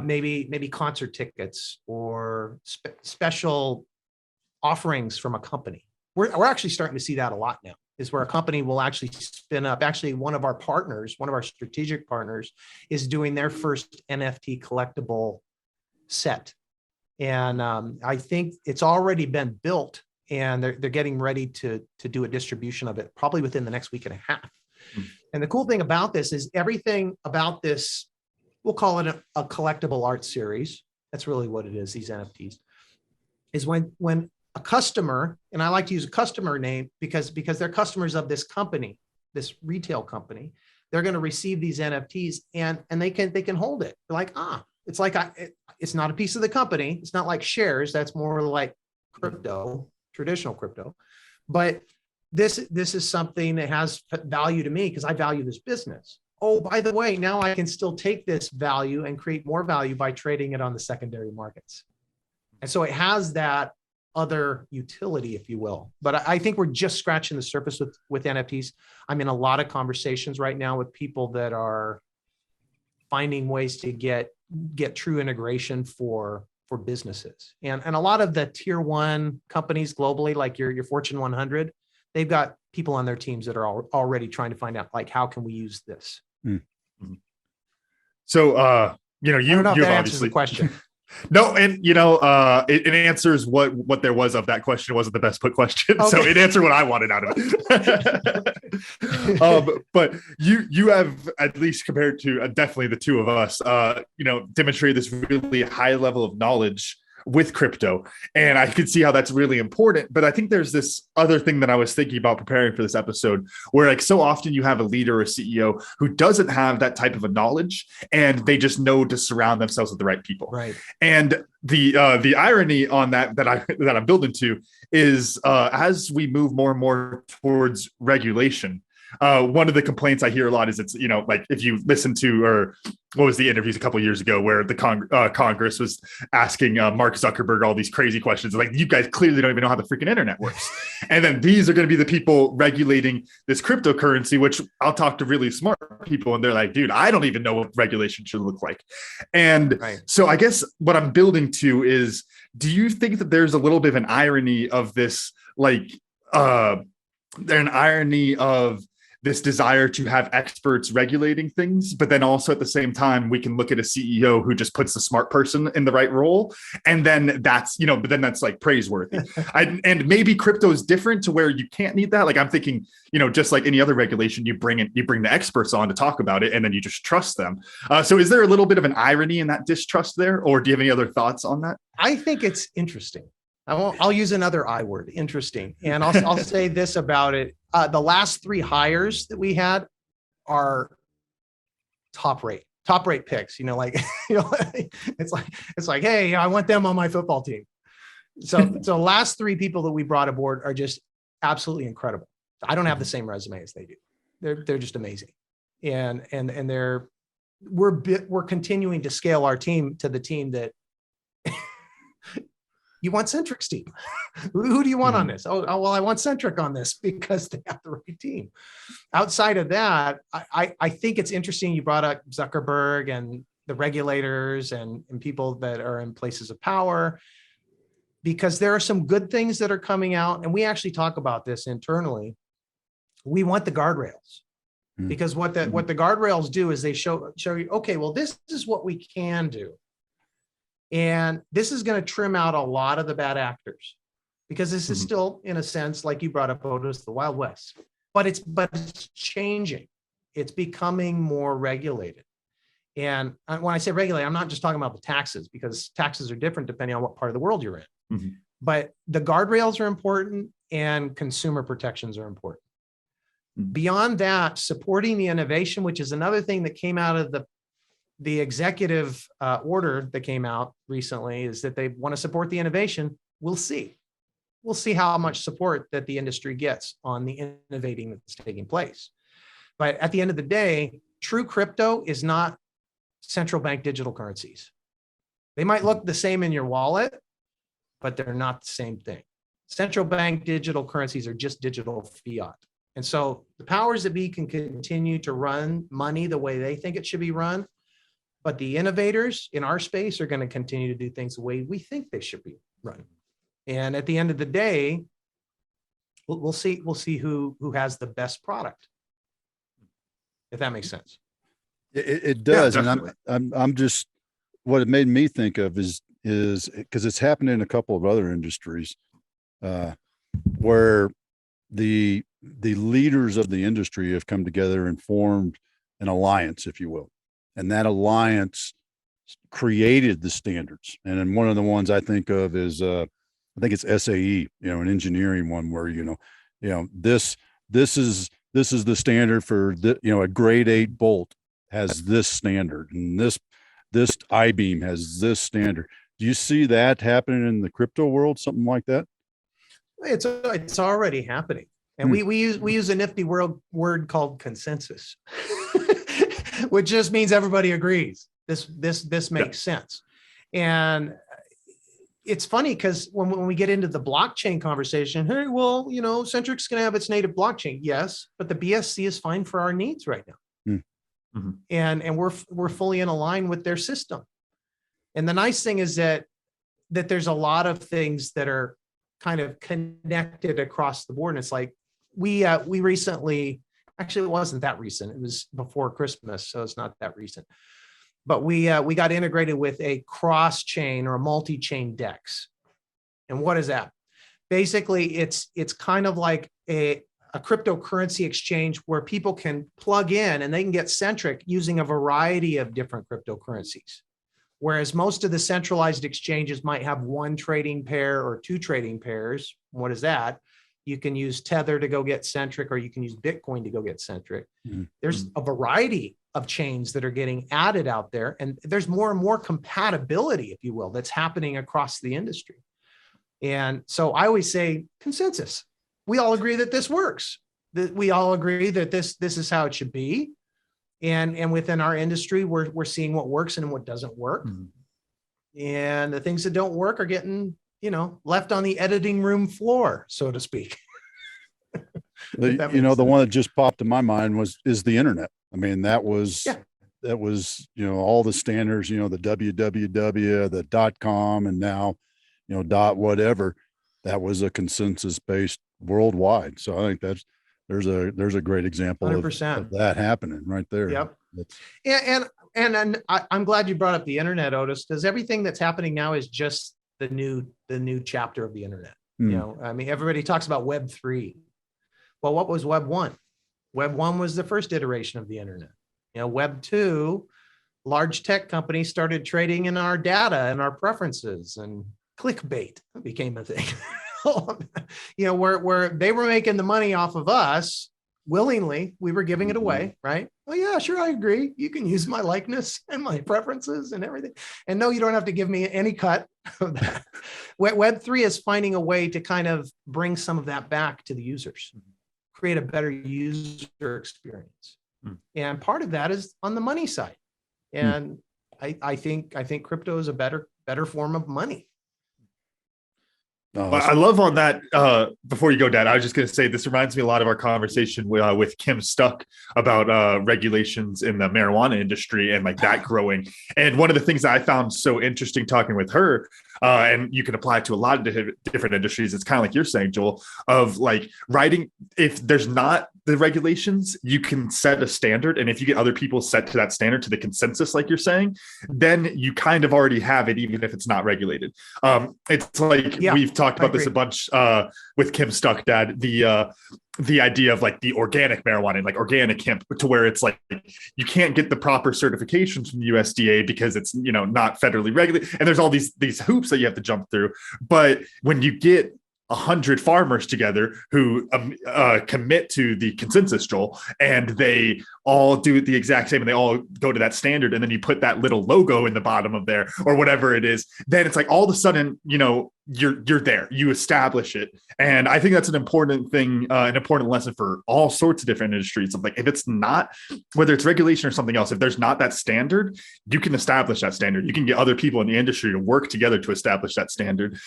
[SPEAKER 2] Maybe concert tickets or special offerings from a company. We're actually starting to see that a lot now, is where a company will actually spin up. Actually, one of our strategic partners is doing their first NFT collectible set. And I think it's already been built, and they're getting ready to do a distribution of it probably within the next week and a half. And the cool thing about this is everything about this, we'll call it a collectible art series. That's really what it is, these NFTs, is when a customer, and I like to use a customer name because they're customers of this company, this retail company, they're going to receive these NFTs and they can hold it. They're like, it's like, it's not a piece of the company. It's not like shares. That's more like crypto, traditional crypto. But this is something that has value to me because I value this business. Oh, by the way, now I can still take this value and create more value by trading it on the secondary markets. And so it has that other utility, if you will. But I think we're just scratching the surface with NFTs. I'm in a lot of conversations right now with people that are finding ways to get true integration for businesses. And a lot of the tier one companies globally, like your Fortune 100, they've got people on their teams that are already trying to find out, like, how can we use this?
[SPEAKER 3] Mm-hmm. So, you have
[SPEAKER 2] obviously the question.
[SPEAKER 3] No, and it answers what there was of that question. It wasn't the best put question, okay. So it answered what I wanted out of it. But you have, at least compared to definitely the two of us, demonstrated this really high level of knowledge with crypto, and I could see how that's really important. But I think there's this other thing that I was thinking about preparing for this episode, where like so often you have a leader or a CEO who doesn't have that type of a knowledge, and they just know to surround themselves with the right people.
[SPEAKER 2] Right.
[SPEAKER 3] And the irony on that I'm building to is as we move more and more towards regulation. One of the complaints I hear a lot is it's, like if you listen to, or what was the interviews a couple of years ago where the Congress was asking Mark Zuckerberg all these crazy questions. Like, you guys clearly don't even know how the freaking internet works. And then these are going to be the people regulating this cryptocurrency, which I'll talk to really smart people. And they're like, dude, I don't even know what regulation should look like. And So I guess what I'm building to is, do you think that there's a little bit of an irony of this, like an irony of this desire to have experts regulating things, but then also at the same time, we can look at a CEO who just puts the smart person in the right role. And then that's, but then that's like praiseworthy. And maybe crypto is different to where you can't need that. Like I'm thinking, just like any other regulation, you bring the experts on to talk about it, and then you just trust them. So is there a little bit of an irony in that distrust there? Or do you have any other thoughts on that?
[SPEAKER 2] I think it's interesting. I'll use another I word, interesting. And I'll say this about it. The last 3 hires that we had are top rate picks, it's like, hey, I want them on my football team. So last 3 people that we brought aboard are just absolutely incredible. I don't have the same resume as they do. They're just amazing. And we're continuing to scale our team to the team that you want Centric's team. Who do you want on this? Oh, well, I want Centric on this because they have the right team. Outside of that, I think it's interesting you brought up Zuckerberg and the regulators and people that are in places of power, because there are some good things that are coming out. And we actually talk about this internally. We want the guardrails, because what the guardrails do is they show you, okay, well, this is what we can do. And this is going to trim out a lot of the bad actors, because this is still, in a sense, like you brought up, Otis, the Wild West. But it's changing. It's becoming more regulated. And when I say regulated, I'm not just talking about the taxes, because taxes are different depending on what part of the world you're in. But the guardrails are important, and consumer protections are important. Beyond that, supporting the innovation, which is another thing that came out of the executive order that came out recently, is that they want to support the innovation. We'll see how much support that the industry gets on the innovating that's taking place. But at the end of the day, true crypto is not central bank digital currencies. They might look the same in your wallet, but they're not the same thing. Central bank digital currencies are just digital fiat. And so the powers that be can continue to run money the way they think it should be run. But the innovators in our space are going to continue to do things the way we think they should be run. And at the end of the day, we'll see who has the best product, if that makes sense.
[SPEAKER 1] It does.
[SPEAKER 3] Yeah,
[SPEAKER 1] and I'm just, what it made me think of is because it's happened in a couple of other industries where the leaders of the industry have come together and formed an alliance, if you will. And that alliance created the standards. And then one of the ones I think of is the think it's SAE, an engineering one where, this is the standard for the, a grade 8 bolt has this standard, and this I-beam has this standard. Do you see that happening in the crypto world, something like that?
[SPEAKER 2] It's already happening. And we use a nifty word called consensus, which just means everybody agrees. This makes sense. And it's funny because when we get into the blockchain conversation, hey, well, Centric's going to have its native blockchain. Yes, but the BSC is fine for our needs right now.
[SPEAKER 3] Mm-hmm.
[SPEAKER 2] And we're fully in line with their system. And the nice thing is that there's a lot of things that are kind of connected across the board. And it's like we recently, actually, it wasn't that recent. It was before Christmas, so it's not that recent. But we got integrated with a cross-chain or a multi-chain DEX. And what is that? Basically, it's kind of like a cryptocurrency exchange where people can plug in and they can get Centric using a variety of different cryptocurrencies. Whereas most of the centralized exchanges might have one trading pair or two trading pairs. What is that? You can use Tether to go get Centric, or you can use Bitcoin to go get Centric. Mm-hmm. There's a variety of chains that are getting added out there, and there's more and more compatibility, if you will, that's happening across the industry. And so I always say consensus. We all agree that this works. That we all agree that this is how it should be. And within our industry, we're seeing what works and what doesn't work. Mm-hmm. And the things that don't work are getting, left on the editing room floor, so to speak.
[SPEAKER 1] The one that just popped in my mind is the internet. I mean, that was all the standards, the www, the .com, and now, dot whatever. That was a consensus based worldwide. So I think there's a great example of that happening right there.
[SPEAKER 2] Yep. And I'm glad you brought up the internet, Otis, because everything that's happening now is just the new chapter of the internet. I mean, everybody talks about Web 3. Well, what was Web 1? Web 1 was the first iteration of the internet. Web 2, large tech companies started trading in our data and our preferences, and clickbait became a thing. Where they were making the money off of us willingly, we were giving it away, right? Oh yeah, sure, I agree. You can use my likeness and my preferences and everything. And no, you don't have to give me any cut of that. Web 3 is finding a way to kind of bring some of that back to the users, create a better user experience. And part of that is on the money side. And I think crypto is a better form of money.
[SPEAKER 3] I love on that. Before you go, Dad, I was just going to say this reminds me a lot of our conversation with Kim Stuck about regulations in the marijuana industry and like that growing. And one of the things that I found so interesting talking with her, and you can apply it to a lot of different industries. It's kind of like you're saying, Joel, of like writing. If there's not the regulations, you can set a standard. And if you get other people set to that standard, to the consensus, like you're saying, then you kind of already have it, even if it's not regulated. It's like we've talked about this a bunch with Kim Stuck, Dad, the idea of like the organic marijuana, like organic hemp, to where it's like you can't get the proper certifications from the USDA because it's not federally regulated, and there's all these hoops that you have to jump through. But when you get 100 farmers together who commit to the consensus, Joel, and they all do it the exact same, and they all go to that standard, and then you put that little logo in the bottom of there or whatever it is, then it's like all of a sudden, you're there, you establish it. And I think that's an important thing, an important lesson for all sorts of different industries. Of like, if it's not, whether it's regulation or something else, if there's not that standard, you can establish that standard. You can get other people in the industry to work together to establish that standard.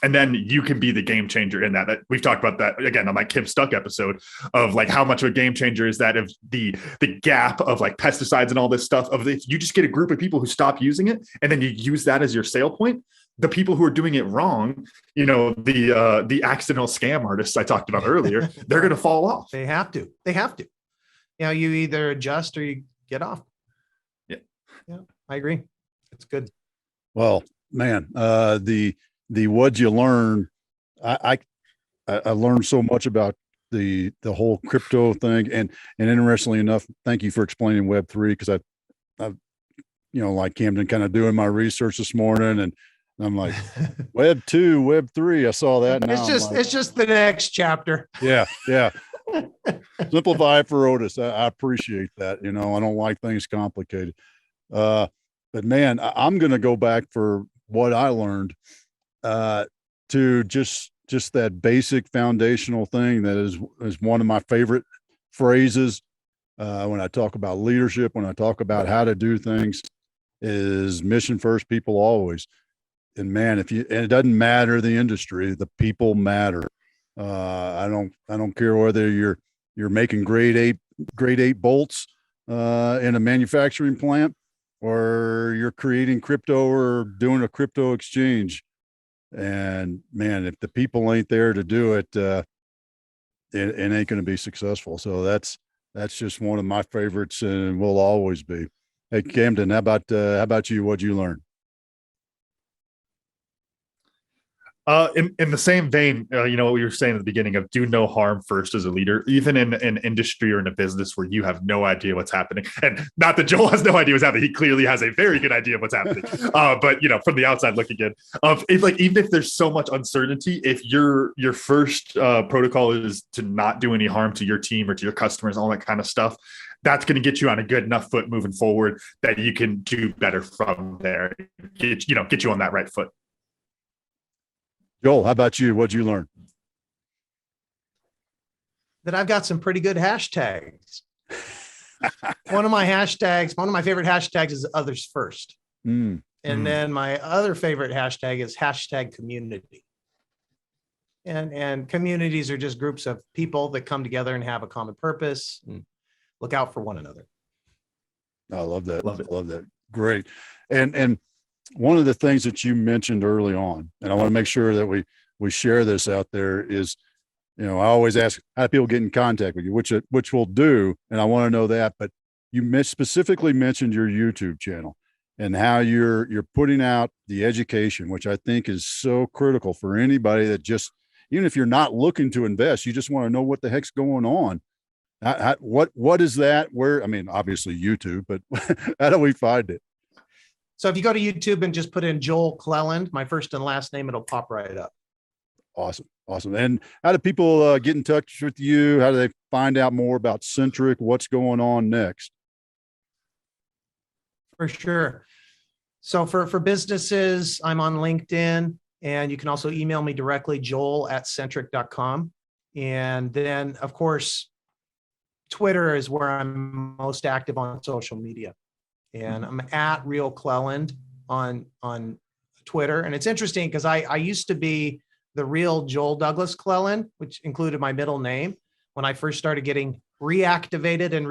[SPEAKER 3] And then you can be the game changer in that. We've talked about that again on my Kim Stuck episode of like how much of a game changer is that, of the gap of like pesticides and all this stuff, of if you just get a group of people who stop using it and then you use that as your sale point, the people who are doing it wrong, the accidental scam artists I talked about earlier, they're going to fall off.
[SPEAKER 2] They have to. You either adjust or you get off. Yeah, I agree. It's good.
[SPEAKER 1] Well, man, the what'd you learn? I learned so much about the whole crypto thing, and interestingly enough, thank you for explaining Web3, because I've like Camden, kind of doing my research this morning, and And I'm like, Web 2, Web 3. I saw that. Now
[SPEAKER 2] It's just the next chapter.
[SPEAKER 1] Yeah. Simplify it for Otis. I appreciate that. I don't like things complicated. But man, I'm going to go back for what I learned to just that basic foundational thing that is one of my favorite phrases when I talk about leadership, when I talk about how to do things, is mission first, people always. And man, and it doesn't matter the industry, the people matter. I don't care whether you're making grade eight bolts in a manufacturing plant, or you're creating crypto or doing a crypto exchange. And man, if the people ain't there to do it, it ain't going to be successful. So that's just one of my favorites, and will always be. Hey, Camden, how about you? What'd you learn?
[SPEAKER 3] In the same vein, what we were saying at the beginning of do no harm first as a leader, even in an industry or in a business where you have no idea what's happening. And not that Joel has no idea what's happening. He clearly has a very good idea of what's happening. But from the outside looking in, even if there's so much uncertainty, if your first protocol is to not do any harm to your team or to your customers, all that kind of stuff, that's going to get you on a good enough foot moving forward that you can do better from there. Get you on that right foot.
[SPEAKER 1] Joel, how about you? What'd you learn?
[SPEAKER 2] That I've got some pretty good hashtags. One of my favorite hashtags is others first. And then my other favorite hashtag is hashtag community. And communities are just groups of people that come together and have a common purpose and look out for one another.
[SPEAKER 1] I love that.
[SPEAKER 3] Love it.
[SPEAKER 1] Love that. Great. And one of the things that you mentioned early on, and I want to make sure that we share this out there, is, I always ask, how do people get in contact with you, which we'll do. And I want to know that, but you specifically mentioned your YouTube channel and how you're putting out the education, which I think is so critical for anybody that just, even if you're not looking to invest, you just want to know what the heck's going on. What is that? Where, obviously YouTube, but how do we find it?
[SPEAKER 2] So if you go to YouTube and just put in Joel Clelland, my first and last name, it'll pop right up.
[SPEAKER 1] Awesome. And how do people get in touch with you? How do they find out more about Centric? What's going on next?
[SPEAKER 2] For sure. So for businesses, I'm on LinkedIn, and you can also email me directly, joel@centric.com. And then, of course, Twitter is where I'm most active on social media. And I'm at Real Clelland on Twitter. And it's interesting because I used to be the real Joel Douglas Clelland, which included my middle name, when I first started getting reactivated and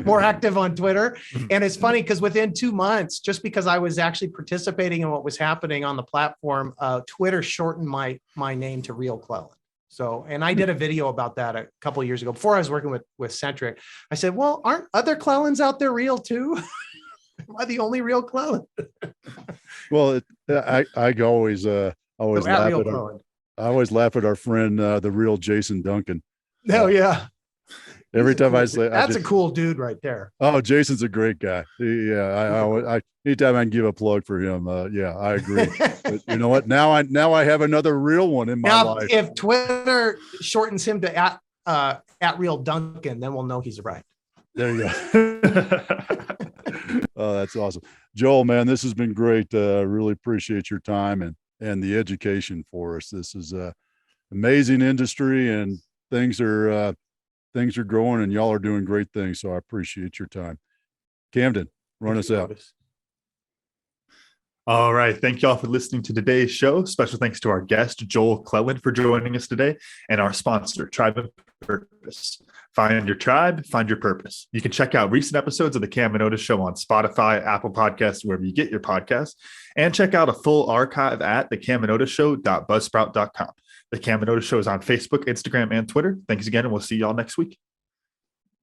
[SPEAKER 2] more active on Twitter. And it's funny because within 2 months, just because I was actually participating in what was happening on the platform, Twitter shortened my name to Real Clelland. So, and I did a video about that a couple of years ago before I was working with Centric. I said, well, aren't other Clellands out there real too? Am I the only real Clelland?
[SPEAKER 1] Well, I always laugh at our friend, the real Jason Duncan.
[SPEAKER 2] Oh yeah.
[SPEAKER 1] Every time I say
[SPEAKER 2] that's a cool dude right there.
[SPEAKER 1] Oh, Jason's a great guy. I anytime I can give a plug for him, I agree. But you know what? Now I have another real one in my life.
[SPEAKER 2] If Twitter shortens him to at Real Duncan, then we'll know he's right.
[SPEAKER 1] There you go. Oh, that's awesome. Joel, man, this has been great. Really appreciate your time and the education for us. This is a amazing industry, and things are growing, and y'all are doing great things. So I appreciate your time. Camden, run us out.
[SPEAKER 3] All right. Thank y'all for listening to today's show. Special thanks to our guest, Joel Clelland, for joining us today, and our sponsor, Tribe and Purpose. Find your tribe, find your purpose. You can check out recent episodes of the Cam and Otis Show on Spotify, Apple Podcasts, wherever you get your podcasts, and check out a full archive at thecamandotisshow.buzzsprout.com. The Cam and Otis Show is on Facebook, Instagram, and Twitter. Thanks again, and we'll see y'all next week.